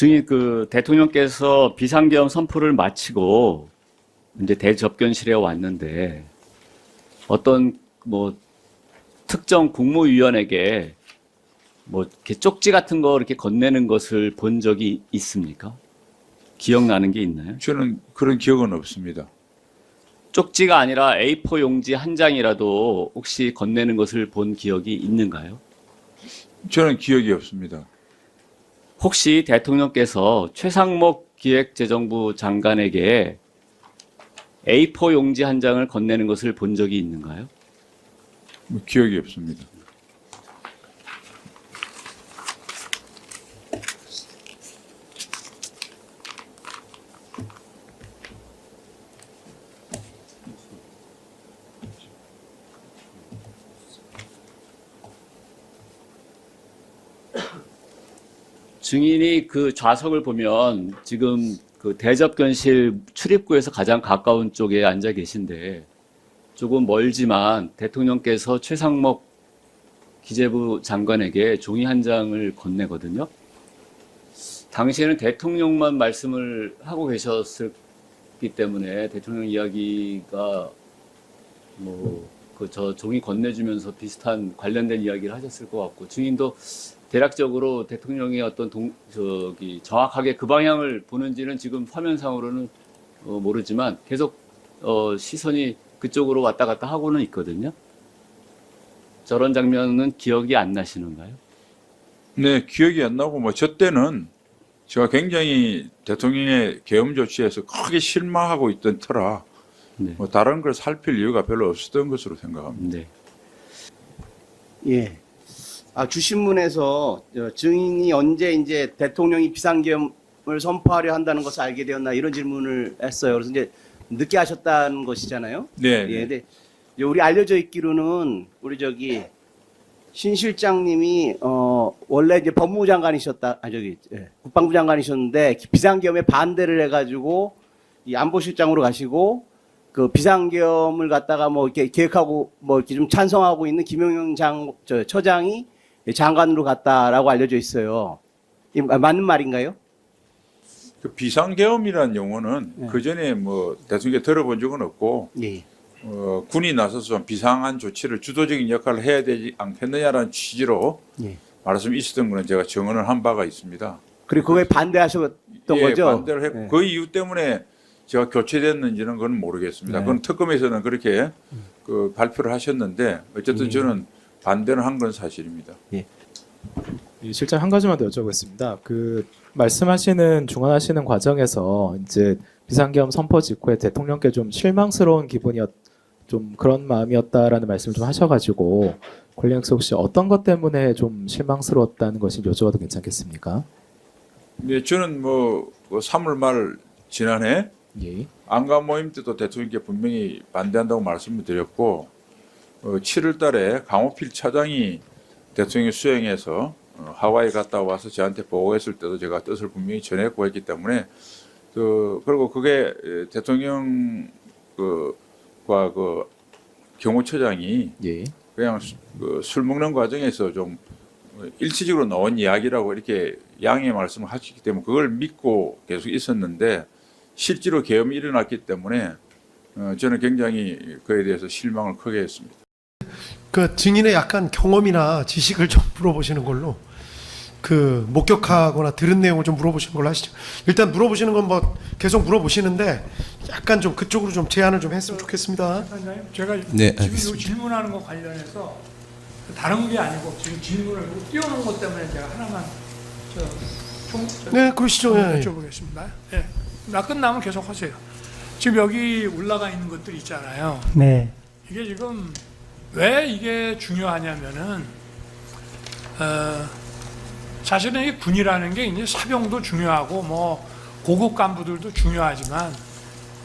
증인 대통령께서 비상계엄 선포를 마치고 이제 대접견실에 왔는데 어떤 특정 국무위원에게 이렇게 쪽지 같은 거 이렇게 건네는 것을 본 적이 있습니까? 기억나는 게 있나요? 저는 그런 기억은 없습니다. 쪽지가 아니라 A4 용지 한 장이라도 혹시 건네는 것을 본 기억이 있는가요? 저는 기억이 없습니다. 혹시 대통령께서 최상목 기획재정부 장관에게 A4 용지 한 장을 건네는 것을 본 적이 있는가요? 기억이 없습니다. 증인이 그 좌석을 보면 지금 그 대접견실 출입구에서 가장 가까운 쪽에 앉아 계신데 조금 멀지만 대통령께서 최상목 기재부 장관에게 종이 한 장을 건네거든요. 당시에는 대통령만 말씀을 하고 계셨기 때문에 대통령 이야기가 저 종이 건네주면서 비슷한 관련된 이야기를 하셨을 것 같고 증인도 대략적으로 대통령이 어떤 정확하게 그 방향을 보는지는 지금 화면상으로는 모르지만 계속 시선이 그쪽으로 왔다 갔다 하고는 있거든요. 저런 장면은 기억이 안 나시는가요? 네, 기억이 안 나고 저 때는 제가 굉장히 대통령의 계엄 조치에서 크게 실망하고 있던 터라 네. 다른 걸 살필 이유가 별로 없었던 것으로 생각합니다. 네. 예. 주신문에서 증인이 언제 이제 대통령이 비상계엄을 선포하려 한다는 것을 알게 되었나 이런 질문을 했어요. 그래서 이제 늦게 하셨다는 것이잖아요. 네. 예. 근데 우리 알려져 있기로는 우리 신 실장님이 원래 이제 법무부 장관이셨다, 국방부 장관이셨는데 비상계엄에 반대를 해가지고 이 안보실장으로 가시고 그 비상계엄을 갖다가 이렇게 계획하고 이렇게 좀 찬성하고 있는 김용영 처장이 장관으로 갔다라고 알려져 있어요. 이 맞는 말인가요? 그 비상계엄이라는 용어는 네. 그 전에 대통령이 들어본 적은 없고 예. 군이 나서서 좀 비상한 조치를 주도적인 역할을 해야 되지 않겠느냐라는 취지로 예. 말씀이 있었던 거는 제가 증언을 한 바가 있습니다. 그리고 그거에 반대하셨던 거죠? 반대를 했고 예. 그 이유 때문에 제가 교체됐는지는 그건 모르겠습니다. 네. 그건 특검에서는 그렇게 그 발표를 하셨는데 어쨌든 저는 반대를 한 건 사실입니다. 예. 실장 한 가지만 더 여쭤보겠습니다. 그 말씀하시는 중언하시는 과정에서 이제 비상계엄 선포 직후에 대통령께 좀 실망스러운 좀 그런 마음이었다라는 말씀을 좀 하셔가지고 권리행사 혹시 어떤 것 때문에 좀 실망스러웠다는 것인지 여쭤봐도 괜찮겠습니까? 네, 저는 3월 말 지난해 예. 안가 모임 때도 대통령께 분명히 반대한다고 말씀을 드렸고 7월 달에 강호필 차장이 대통령이 수행해서 하와이 갔다 와서 저한테 보고했을 때도 제가 뜻을 분명히 전했고 했기 때문에 그리고 그게 대통령과 경호처장이 예. 그냥 술 먹는 과정에서 좀 일시적으로 나온 이야기라고 이렇게 양해 말씀을 하셨기 때문에 그걸 믿고 계속 있었는데 실제로 계엄이 일어났기 때문에 저는 굉장히 그에 대해서 실망을 크게 했습니다. 그 증인의 약간 경험이나 지식을 좀 물어보시는 걸로 목격하거나 들은 내용을 좀 물어보시는 걸로 하시죠. 일단 물어보시는 건 계속 물어보시는데 약간 좀 그쪽으로 좀 제안을 좀 했으면 좋겠습니다. 제가 네, 지금 알겠습니다. 질문하는 거 관련해서 다른 게 아니고 지금 질문을 띄워놓은 것 때문에 제가 하나만 네, 그러시죠. 예. 여쭤보겠습니다. 예. 나 끝나면 계속 하세요. 지금 여기 올라가 있는 것들 있잖아요. 네. 이게 지금 왜 이게 중요하냐면은 사실은 이 군이라는 게 이제 사병도 중요하고 고급 간부들도 중요하지만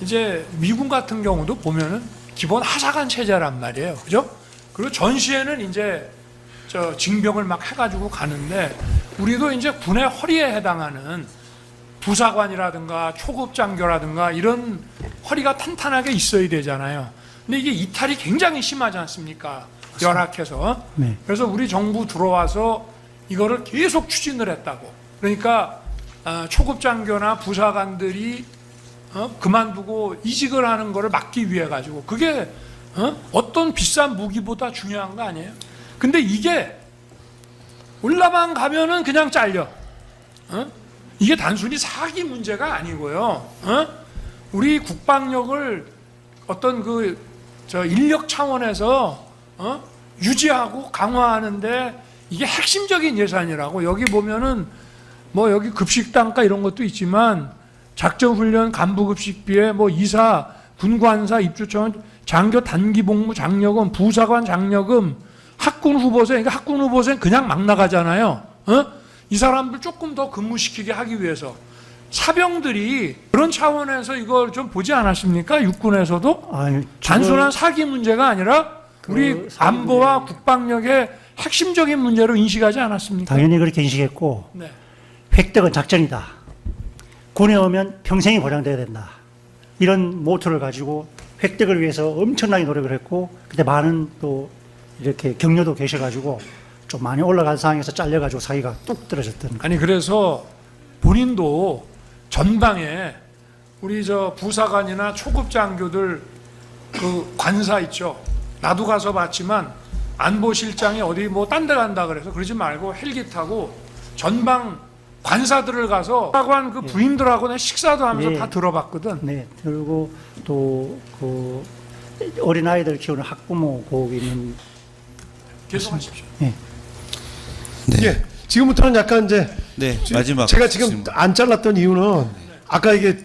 이제 미군 같은 경우도 보면은 기본 하사관 체제란 말이에요, 그죠? 그리고 전시에는 이제 징병을 막 해가지고 가는데 우리도 이제 군의 허리에 해당하는 부사관이라든가 초급 장교라든가 이런 허리가 탄탄하게 있어야 되잖아요. 근데 이게 이탈이 굉장히 심하지 않습니까? 열악해서. 네. 그래서 우리 정부 들어와서 이거를 계속 추진을 했다고. 그러니까 초급 장교나 부사관들이 그만두고 이직을 하는 거를 막기 위해 가지고 그게 어떤 비싼 무기보다 중요한 거 아니에요? 근데 이게 올라만 가면은 그냥 잘려. 이게 단순히 사기 문제가 아니고요. 우리 국방력을 어떤 인력 차원에서 유지하고 강화하는데 이게 핵심적인 예산이라고. 여기 보면은 뭐 여기 급식 단가 이런 것도 있지만 작전훈련 간부급식비에 뭐 이사, 군관사, 입주처원, 장교 단기복무 장려금, 부사관 장려금, 학군 후보생, 그러니까 학군 후보생 그냥 막 나가잖아요. 이 사람들 조금 더 근무시키게 하기 위해서 사병들이 그런 차원에서 이걸 좀 보지 않았습니까? 육군에서도 아니, 단순한 사기 문제가 아니라 우리 안보와 국방력의 핵심적인 문제로 인식하지 않았습니까? 당연히 그렇게 인식했고 네. 획득은 작전이다. 군에 오면 평생이 보장돼야 된다. 이런 모토를 가지고 획득을 위해서 엄청나게 노력을 했고 그때 많은 또 이렇게 격려도 계셔가지고 좀 많이 올라간 상황에서 잘려가지고 사기가 뚝 떨어졌던. 아니 그래서 본인도 전방에 우리 부사관이나 초급 장교들 그 관사 있죠. 나도 가서 봤지만 안보실장이 어디 뭐 딴 데 간다 그래서 그러지 말고 헬기 타고 전방 관사들을 가서 사관 그 부인들하고 내 식사도 하면서 네. 다 들어봤거든. 네. 그리고 또 그 어린 아이들 키우는 학부모 거기 있는. 계속하십시오. 예. 지금부터는 약간 이제 네, 마지막 제가 지금 질문. 안 잘랐던 이유는 아까 이게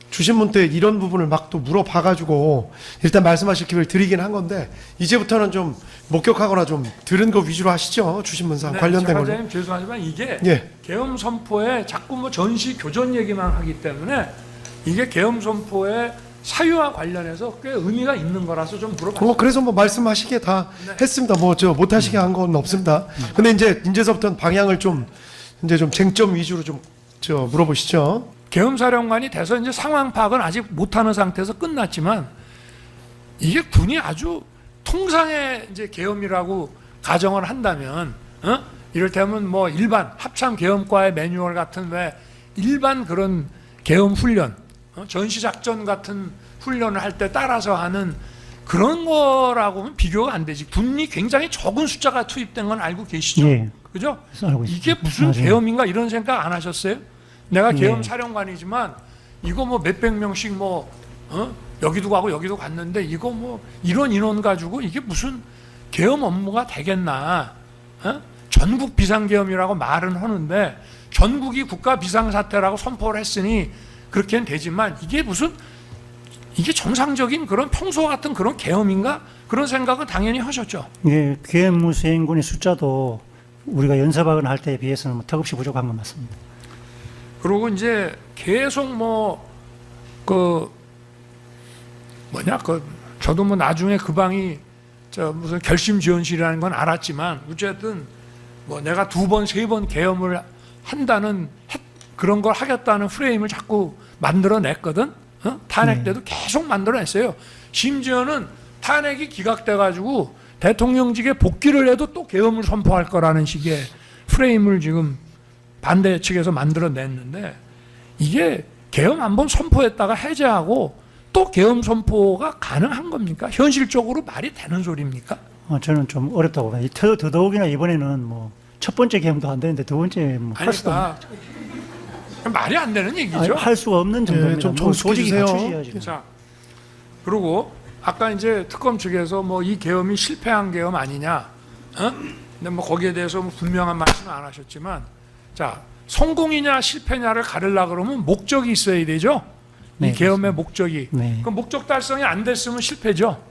주신 분 때 이런 부분을 막 또 물어봐가지고 일단 말씀하실 기회를 드리긴 한 건데 이제부터는 좀 목격하거나 좀 들은 거 위주로 하시죠. 주신 문상 관련된 걸로. 장관님 죄송하지만 이게 예. 계엄 선포에 자꾸 뭐 전시 교전 얘기만 하기 때문에 이게 계엄 선포의 사유와 관련해서 꽤 의미가 있는 거라서 좀 물어봤습니다. 그래서 뭐 말씀하시게 다 했습니다. 뭐 못하시게 한 건 없습니다. 근데 이제서부터는 방향을 좀 쟁점 위주로 좀 물어보시죠. 계엄사령관이 돼서 이제 상황 파악은 아직 못하는 상태에서 끝났지만 이게 군이 아주 통상의 이제 계엄이라고 가정을 한다면, 이를테면 뭐 일반 합참 계엄과의 매뉴얼 같은 왜 일반 그런 계엄 훈련, 전시작전 같은 훈련을 할 때 따라서 하는 그런 거라고는 비교가 안 되지. 군이 굉장히 적은 숫자가 투입된 건 알고 계시죠? 예. 그죠? 알고 있습니다. 이게 무슨 맞아요. 계엄인가 이런 생각 안 하셨어요? 내가 계엄 예. 사령관이지만 이거 뭐 몇백 명씩 여기도 가고 여기도 갔는데 이거 뭐 이런 인원 가지고 이게 무슨 계엄 업무가 되겠나? 전국 비상계엄이라고 말은 하는데 전국이 국가 비상사태라고 선포를 했으니 그렇게는 되지만 이게 무슨 이게 정상적인 그런 평소 같은 그런 계엄인가? 그런 생각은 당연히 하셨죠. 예, 계엄무 수행군의 숫자도 우리가 연습하거나 할 때에 비해서는 뭐 턱없이 부족한 건 맞습니다. 그리고 이제 계속 저도 뭐 나중에 그 방이 무슨 결심지원실이라는 건 알았지만 어쨌든 뭐 내가 2번, 3번 계엄을 한다는 그런 걸 하겠다는 프레임을 자꾸 만들어냈거든. 탄핵 때도 계속 만들어냈어요. 심지어는 탄핵이 기각돼가지고 대통령직에 복귀를 해도 또 계엄을 선포할 거라는 식의 프레임을 지금 반대 측에서 만들어냈는데 이게 계엄 한 번 선포했다가 해제하고 또 계엄 선포가 가능한 겁니까? 현실적으로 말이 되는 소리입니까? 저는 좀 어렵다고 봐요. 더더욱이나 이번에는 뭐 첫 번째 계엄도 안 되는데 두 번째 뭐 할 수도 말이 안 되는 얘기죠. 할 수가 없는 정도입니다. 좀 뭐 정숙해 조직이 주세요. 갖춰져야지. 자, 그리고 아까 이제 특검 측에서 뭐 이 계엄이 실패한 계엄 아니냐? 근데 뭐 거기에 대해서 뭐 분명한 말씀은 안 하셨지만, 자 성공이냐 실패냐를 가르려 그러면 목적이 있어야 되죠. 네, 이 계엄의 목적이. 네. 그 목적 달성이 안 됐으면 실패죠.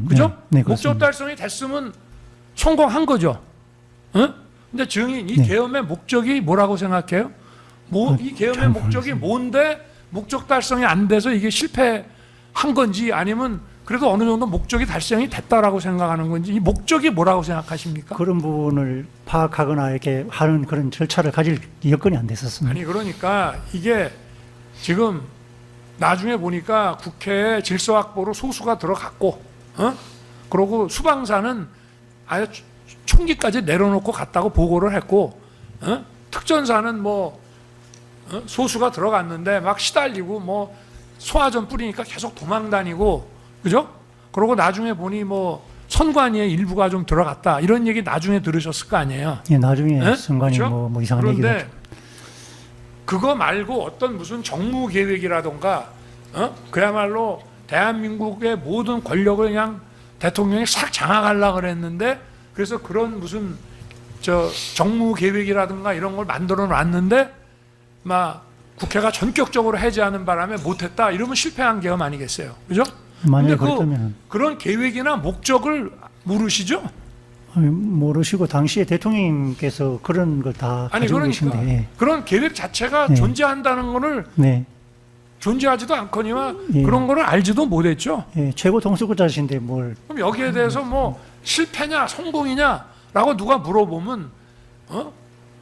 그죠? 네, 목적 그렇습니다. 달성이 됐으면 성공한 거죠. 근데 증인 이 네. 계엄의 목적이 뭐라고 생각해요? 이 계엄의 잘 목적이 뭔데 목적 달성이 안 돼서 이게 실패한 건지 아니면 그래도 어느 정도 목적이 달성이 됐다라고 생각하는 건지 이 목적이 뭐라고 생각하십니까? 그런 부분을 파악하거나 이렇게 하는 그런 절차를 가질 여건이 안 됐었습니다. 아니 그러니까 이게 지금 나중에 보니까 국회에 질서 확보로 소수가 들어갔고, 그러고 수방사는 아예 총기까지 내려놓고 갔다고 보고를 했고, 특전사는 뭐 소수가 들어갔는데 막 시달리고 뭐 소화전 뿌리니까 계속 도망 다니고 그죠? 그러고 나중에 보니 뭐 선관위의 일부가 좀 들어갔다 이런 얘기 나중에 들으셨을 거 아니에요. 예, 나중에 예? 선관위 그렇죠? 뭐 이상한 얘기를 그런데 하죠. 그거 말고 어떤 무슨 정무 계획이라던가 그야말로 대한민국의 모든 권력을 그냥 대통령이 싹 장악하려고 그랬는데 그래서 그런 무슨 저 정무 계획이라든가 이런 걸 만들어 놨는데 막 국회가 전격적으로 해제하는 바람에 못했다 이러면 실패한 계엄 아니겠어요, 그죠? 만약에 근데 그랬다면 그런 계획이나 목적을 모르시죠? 모르시고 당시에 대통령님께서 그런 걸 다 아니 가지고 그러니까 계신데 그런 계획 자체가 네. 존재한다는 거를 네, 존재하지도 않거니와 예. 그런 거를 알지도 못했죠. 예, 최고 통수권자신데 뭘 그럼 여기에 대해서 뭐 실패냐 성공이냐라고 누가 물어보면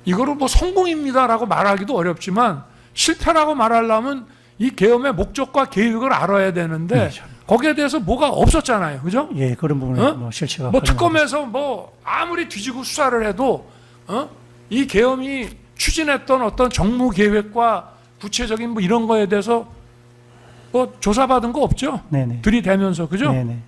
이거를 뭐 성공입니다라고 말하기도 어렵지만 실패라고 말하려면 이 계엄의 목적과 계획을 알아야 되는데 거기에 대해서 뭐가 없었잖아요, 그죠? 예, 그런 부분에 뭐 실체가 뭐 가능합니다. 특검에서 뭐 아무리 뒤지고 수사를 해도 이 계엄이 추진했던 어떤 정무 계획과 구체적인 뭐 이런 거에 대해서 뭐 조사받은 거 없죠? 네네. 들이대면서 그죠? 네네.